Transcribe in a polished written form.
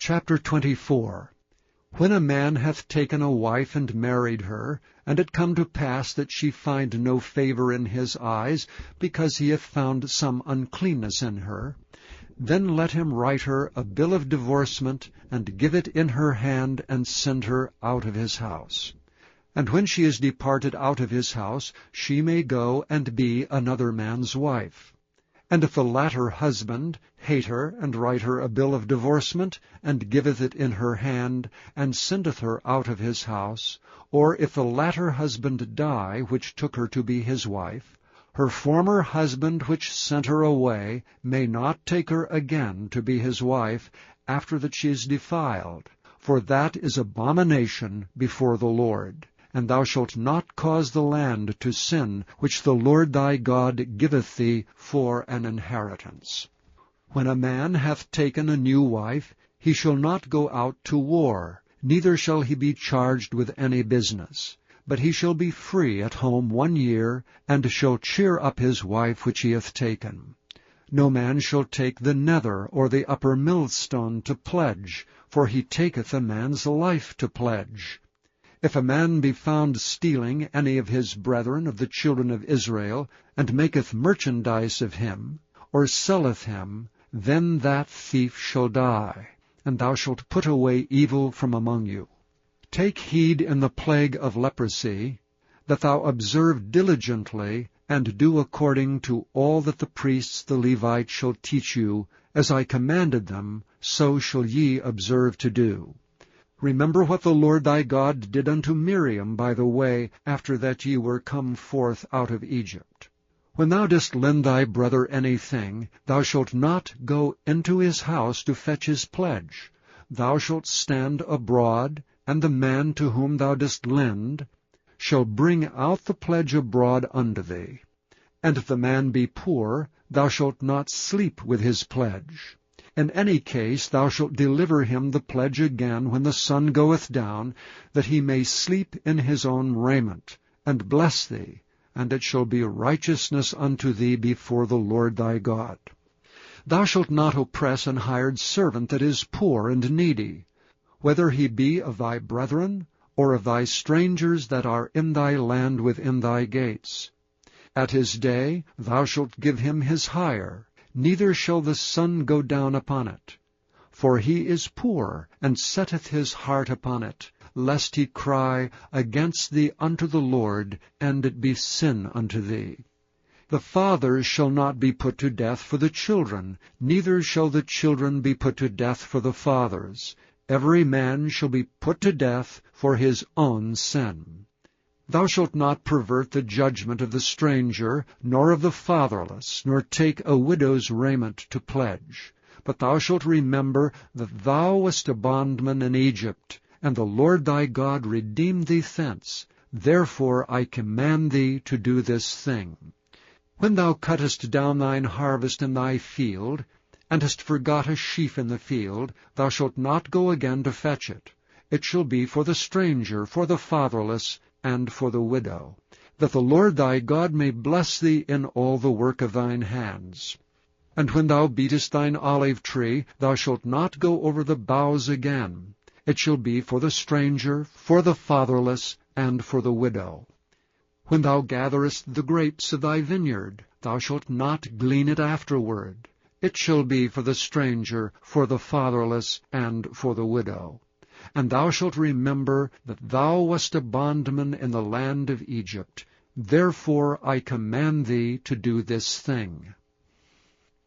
Chapter 24. When a man hath taken a wife and married her, and it come to pass that she find no favor in his eyes, because he hath found some uncleanness in her, then let him write her a bill of divorcement, and give it in her hand, and send her out of his house. And when she is departed out of his house, she may go and be another man's wife. And if the latter husband hate her, and write her a bill of divorcement, and giveth it in her hand, and sendeth her out of his house, or if the latter husband die, which took her to be his wife, her former husband which sent her away may not take her again to be his wife, after that she is defiled, for that is abomination before the Lord. And thou shalt not cause the land to sin, which the Lord thy God giveth thee for an inheritance. When a man hath taken a new wife, he shall not go out to war, neither shall he be charged with any business. But he shall be free at home 1 year, and shall cheer up his wife which he hath taken. No man shall take the nether or the upper millstone to pledge, for he taketh a man's life to pledge. If a man be found stealing any of his brethren of the children of Israel, and maketh merchandise of him, or selleth him, then that thief shall die, and thou shalt put away evil from among you. Take heed in the plague of leprosy, that thou observe diligently, and do according to all that the priests the Levites shall teach you, as I commanded them, so shall ye observe to do. Remember what the Lord thy God did unto Miriam by the way, after that ye were come forth out of Egypt. When thou dost lend thy brother anything, thou shalt not go into his house to fetch his pledge. Thou shalt stand abroad, and the man to whom thou dost lend shall bring out the pledge abroad unto thee. And if the man be poor, thou shalt not sleep with his pledge. In any case thou shalt deliver him the pledge again when the sun goeth down, that he may sleep in his own raiment, and bless thee, and it shall be righteousness unto thee before the Lord thy God. Thou shalt not oppress an hired servant that is poor and needy, whether he be of thy brethren, or of thy strangers that are in thy land within thy gates. At his day thou shalt give him his hire, neither shall the sun go down upon it. For he is poor, and setteth his heart upon it, lest he cry against thee unto the Lord, and it be sin unto thee. The fathers shall not be put to death for the children, neither shall the children be put to death for the fathers. Every man shall be put to death for his own sin. Thou shalt not pervert the judgment of the stranger, nor of the fatherless, nor take a widow's raiment to pledge. But thou shalt remember that thou wast a bondman in Egypt, and the Lord thy God redeemed thee thence. Therefore I command thee to do this thing. When thou cuttest down thine harvest in thy field, and hast forgot a sheaf in the field, thou shalt not go again to fetch it. It shall be for the stranger, for the fatherless, and for the widow, that the Lord thy God may bless thee in all the work of thine hands. And when thou beatest thine olive tree, thou shalt not go over the boughs again. It shall be for the stranger, for the fatherless, and for the widow. When thou gatherest the grapes of thy vineyard, thou shalt not glean it afterward. It shall be for the stranger, for the fatherless, and for the widow. And thou shalt remember that thou wast a bondman in the land of Egypt. Therefore I command thee to do this thing.